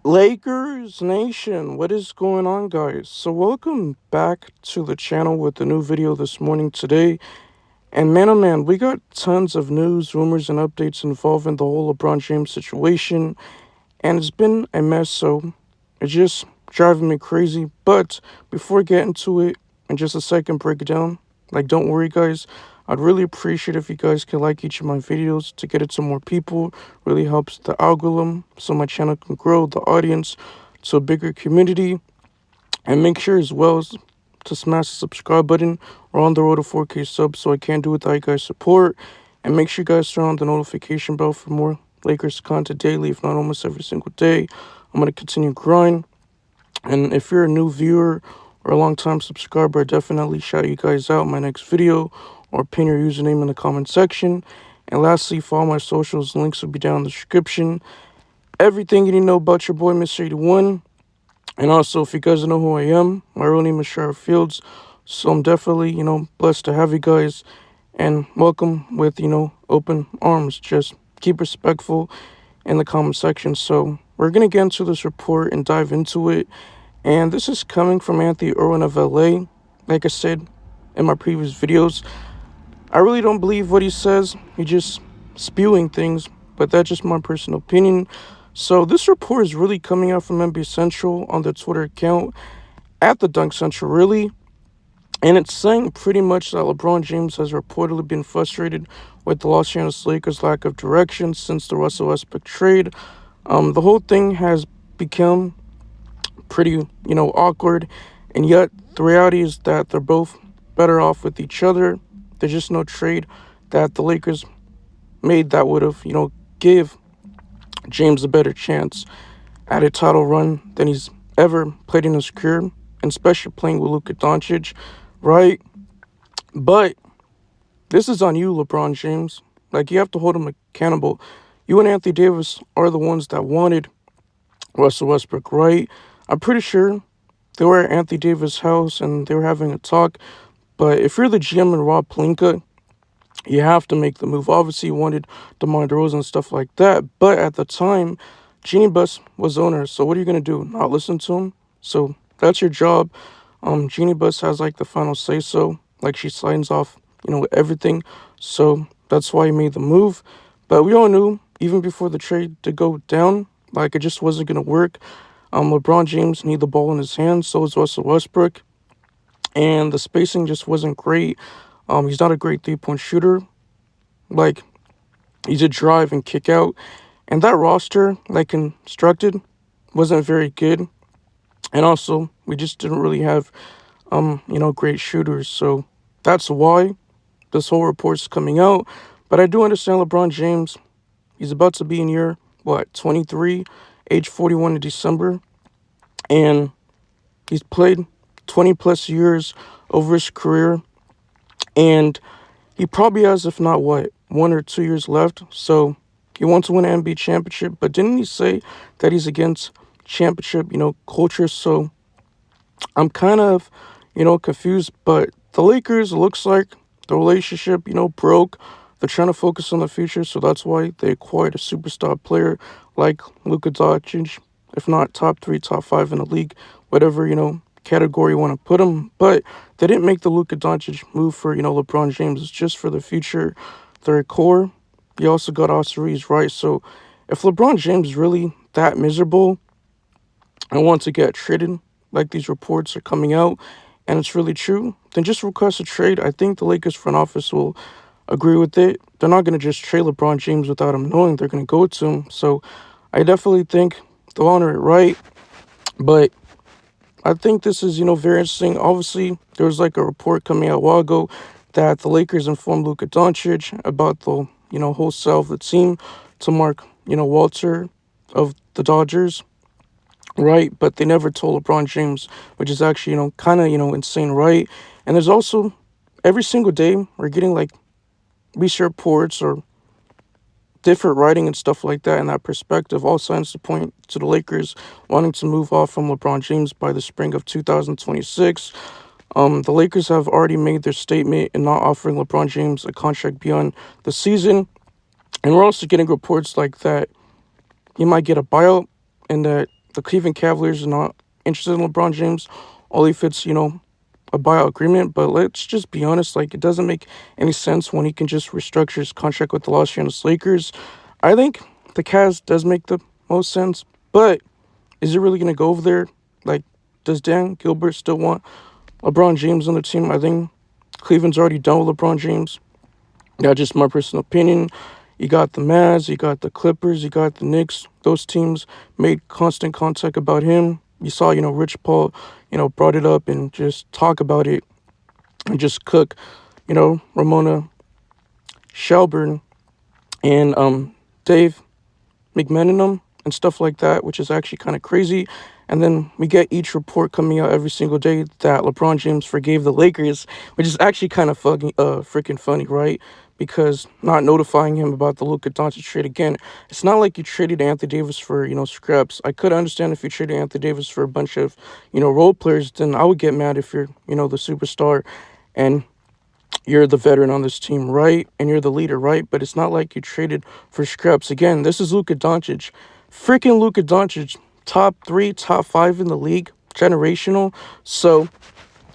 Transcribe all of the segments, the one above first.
Lakers Nation, what is going on, guys? So, welcome back to the channel with a new video this morning today. And man, oh man, we got tons of news, rumors, and updates involving the whole LeBron James situation. And it's been a mess, so it's just driving me crazy. But before getting to it, in just a second, break it down. Don't worry, guys. I'd really appreciate if you guys could like each of my videos to get it to more people. Really helps the algorithm so my channel can grow the audience to a bigger community. And make sure as well as to smash the subscribe button. We're on the road to 4K subs, so I can't do without you guys' support. And make sure you guys turn on the notification bell for more Lakers content daily, if not almost every single day. I'm going to continue grind. And if you're a new viewer or a long-time subscriber, I definitely shout you guys out in my next video or pin your username in the comment section. And lastly, follow my socials. Links will be down in the description. Everything you need to know about your boy, Mr. 81. And also, if you guys don't know who I am, my real name is Shara Fields. So I'm definitely, blessed to have you guys. And welcome with, open arms. Just keep respectful in the comment section. So we're going to get into this report and dive into it. And this is coming from Anthony Irwin of LA. Like I said in my previous videos, I really don't believe what he says. He's just spewing things, but that's just my personal opinion. So this report is really coming out from NBA Central on their Twitter account at the Dunk Central, really. And it's saying pretty much that LeBron James has reportedly been frustrated with the Los Angeles Lakers' lack of direction since the Russell Westbrook trade. The whole thing has become pretty, awkward. And yet the reality is that they're both better off with each other. There's just no trade that the Lakers made that would have, give James a better chance at a title run than he's ever played in his career, and especially playing with Luka Doncic, right? But this is on you, LeBron James. You have to hold him accountable. You and Anthony Davis are the ones that wanted Russell Westbrook, right? I'm pretty sure they were at Anthony Davis' house and they were having a talk. But if you're the GM and Rob Pelinka, you have to make the move. Obviously, you wanted DeMar DeRozan and stuff like that. But at the time, Jeannie Buss was owner. So what are you going to do? Not listen to him? So that's your job. Jeannie Buss has the final say so. She signs off, with everything. So that's why he made the move. But we all knew, even before the trade to go down, it just wasn't going to work. LeBron James needed the ball in his hands. So is Russell Westbrook. And the spacing just wasn't great. He's not a great three-point shooter. He's a drive and kick out. And that roster, constructed, wasn't very good. And also, we just didn't really have, great shooters. So that's why this whole report's coming out. But I do understand LeBron James. He's about to be in year, 23, age 41 in December. And he's played 20-plus years over his career. And he probably has, if not 1 or 2 years left. So he wants to win an NBA championship. But didn't he say that he's against championship, culture? So I'm kind of, confused. But the Lakers, it looks like the relationship, broke. They're trying to focus on the future. So that's why they acquired a superstar player like Luka Donic, if not top 3, top 5 in the league, whatever, category you want to put him. But they didn't make the Luka Doncic move for, LeBron James. It's just for the future. Their core. You also got Austin Reeves, right? So if LeBron James is really that miserable and wants to get traded, like these reports are coming out, and it's really true, then just request a trade. I think the Lakers front office will agree with it. They're not going to just trade LeBron James without him knowing. They're going to go to him. So I definitely think they'll honor it, right? But I think this is, very interesting. Obviously, there was a report coming out a while ago that the Lakers informed Luka Doncic about the, whole sell of the team to Mark, Walter of the Dodgers, right? But they never told LeBron James, which is actually, kind of, insane, right? And there's also, every single day, we're getting research reports or different writing and stuff like that in that perspective. All signs to point to the Lakers wanting to move off from LeBron James by the spring of 2026. The Lakers have already made their statement in not offering LeBron James a contract beyond the season. And we're also getting reports that he might get a buyout and that the Cleveland Cavaliers are not interested in LeBron James, only if it's, a buyout agreement. But let's just be honest, like, it doesn't make any sense when he can just restructure his contract with the Los Angeles Lakers. I think the Cavs does make the most sense, but is it really going to go over there? Like, does Dan Gilbert still want LeBron James on the team? I think Cleveland's already done with LeBron James. That's just my personal opinion. You got the Mavs, you got the Clippers, you got the Knicks. Those teams made constant contact about him. You saw, Rich Paul, brought it up and just talk about it and just cook, Ramona Shelburne and Dave McMenamin and stuff like that, which is actually kind of crazy. And then we get each report coming out every single day that LeBron James forgave the Lakers, which is actually kind of freaking funny, right? Because not notifying him about the Luka Donic trade again, it's not like you traded Anthony Davis for, scraps. I could understand if you traded Anthony Davis for a bunch of, role players, then I would get mad if you're, the superstar and you're the veteran on this team, right? And you're the leader, right? But it's not like you traded for scraps. Again, this is Luka Doncic. Freaking Luka Doncic, top 3, top 5 in the league, generational. So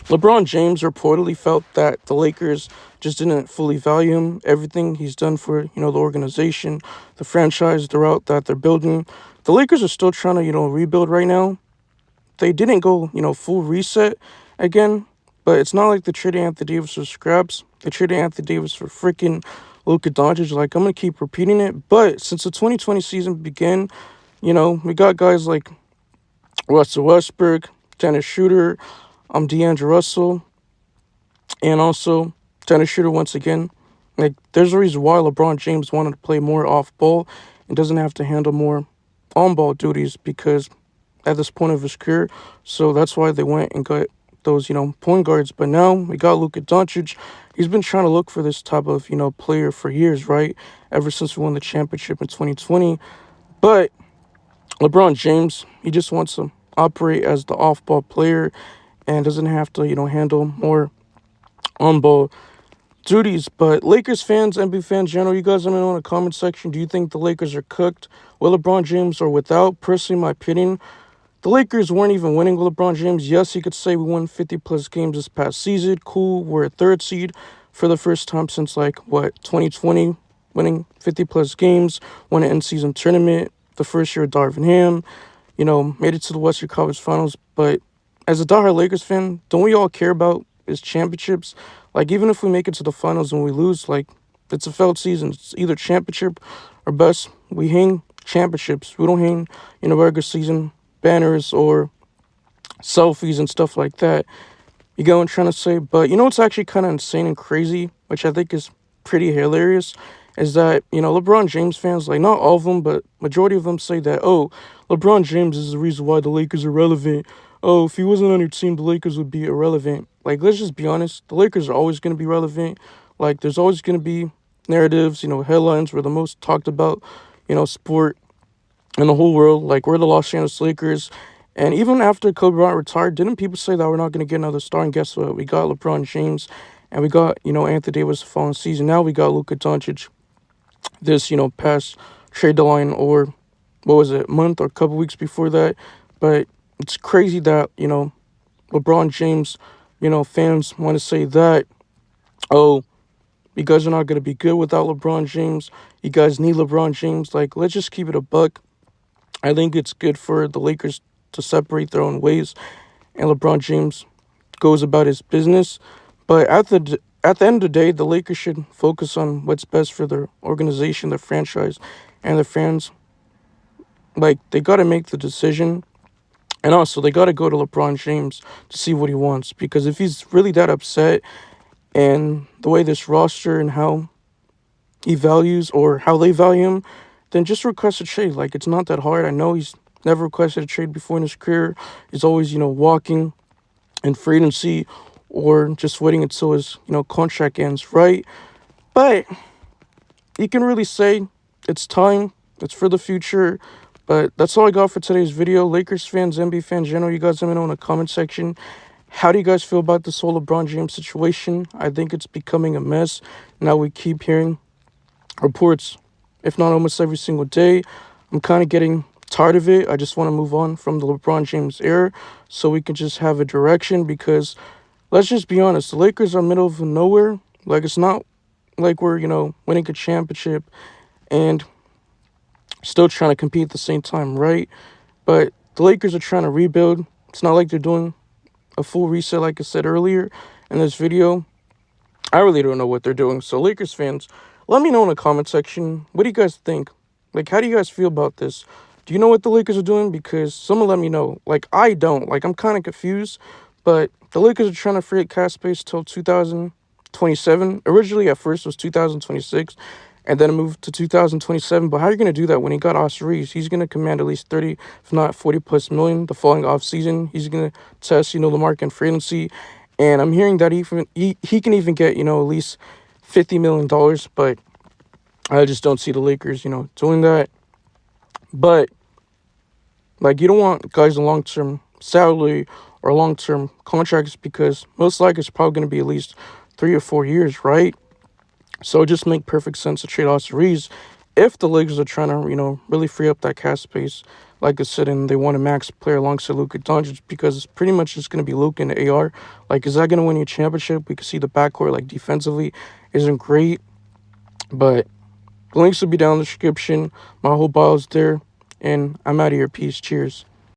LeBron James reportedly felt that the Lakers just didn't fully value him, everything he's done for, the organization, the franchise, the route that they're building. The Lakers are still trying to, rebuild right now. They didn't go, full reset again, but it's not like they traded Anthony Davis for scraps. They traded Anthony Davis for freaking Luka Doncic. Like, I'm going to keep repeating it. But since the 2020 season began, we got guys like Russell Westbrook, Dennis Schroeder, D'Angelo Russell, and also Dennis Schroeder once again. Like, there's a reason why LeBron James wanted to play more off ball and doesn't have to handle more on ball duties because at this point of his career. So that's why they went and got those, point guards. But now we got Luka Doncic. He's been trying to look for this type of, player for years, right? Ever since we won the championship in 2020. But LeBron James, he just wants to operate as the off-ball player and doesn't have to, handle more on-ball duties. But Lakers fans, NBA fans, general, you guys let me know in the comment section. Do you think the Lakers are cooked with LeBron James or without? Personally, my opinion, the Lakers weren't even winning with LeBron James. Yes, you could say we won 50-plus games this past season. Cool, we're a third seed for the first time since, 2020, winning 50-plus games, won an in-season tournament, the first year of Darvin Ham, made it to the Western Conference Finals. But as a diehard Lakers fan, don't we all care about is championships? Like, even if we make it to the finals and we lose, it's a failed season. It's either championship or bust. We hang championships. We don't hang, regular season banners or selfies and stuff like that. You get what I'm trying to say? But what's actually kind of insane and crazy, which I think is pretty hilarious, is that, LeBron James fans, not all of them, but majority of them say that, oh, LeBron James is the reason why the Lakers are relevant. Oh, if he wasn't on your team, the Lakers would be irrelevant. Let's just be honest. The Lakers are always going to be relevant. There's always going to be narratives, headlines. We're the most talked about, sport in the whole world. We're the Los Angeles Lakers. And even after Kobe Bryant retired, didn't people say that we're not going to get another star? And guess what? We got LeBron James and we got, Anthony Davis the following season. Now we got Luka Doncic this, past trade deadline, or what was it, month or a couple weeks before that. But it's crazy that, LeBron James, fans want to say that, oh, you guys are not going to be good without LeBron James. You guys need LeBron James. Let's just keep it a buck. I think it's good for the Lakers to separate their own ways, and LeBron James goes about his business. But at the end of the day, the Lakers should focus on what's best for their organization, their franchise, and their fans. They got to make the decision. And also, they got to go to LeBron James to see what he wants. Because if he's really that upset and the way this roster and how he values or how they value him, then just request a trade. It's not that hard. I know he's never requested a trade before in his career. He's always, walking in free agency or just waiting until his, contract ends, right? But you can really say it's time. It's for the future. But that's all I got for today's video. Lakers fans, NBA fans, general, you guys let me know in the comment section. How do you guys feel about this whole LeBron James situation? I think it's becoming a mess. Now we keep hearing reports, if not almost every single day. I'm kind of getting tired of it. I just want to move on from the LeBron James era so we can just have a direction because let's just be honest, the Lakers are middle of nowhere. Like, it's not like we're, winning a championship and still trying to compete at the same time, right? But the Lakers are trying to rebuild. It's not like they're doing a full reset, like I said earlier in this video. I really don't know what they're doing. So, Lakers fans, let me know in the comment section. What do you guys think? Like, how do you guys feel about this? Do you know what the Lakers are doing? Because someone let me know. Like, I don't. Like, I'm kind of confused. But the Lakers are trying to free cap space till 2027. Originally, at first, it was 2026. And then it moved to 2027. But how are you going to do that when he got Austin Reeves? He's going to command at least 30, if not 40 plus million the following offseason. He's going to test, the market and free agency. And I'm hearing that he can even get, at least $50 million. But I just don't see the Lakers, doing that. But, like, you don't want guys in long-term salary or long-term contracts because most likely it's probably going to be at least 3 or 4 years, right? So it just make perfect sense to trade Austin Reeves if the Lakers are trying to, really free up that cap space. Like I said, and they want a max player alongside Luka Donic because it's pretty much just going to be Luka and AR. Like, is that going to win you a championship? We can see the backcourt, like, defensively isn't great. But the links will be down in the description. My whole bio is there. And I'm out of here. Peace. Cheers.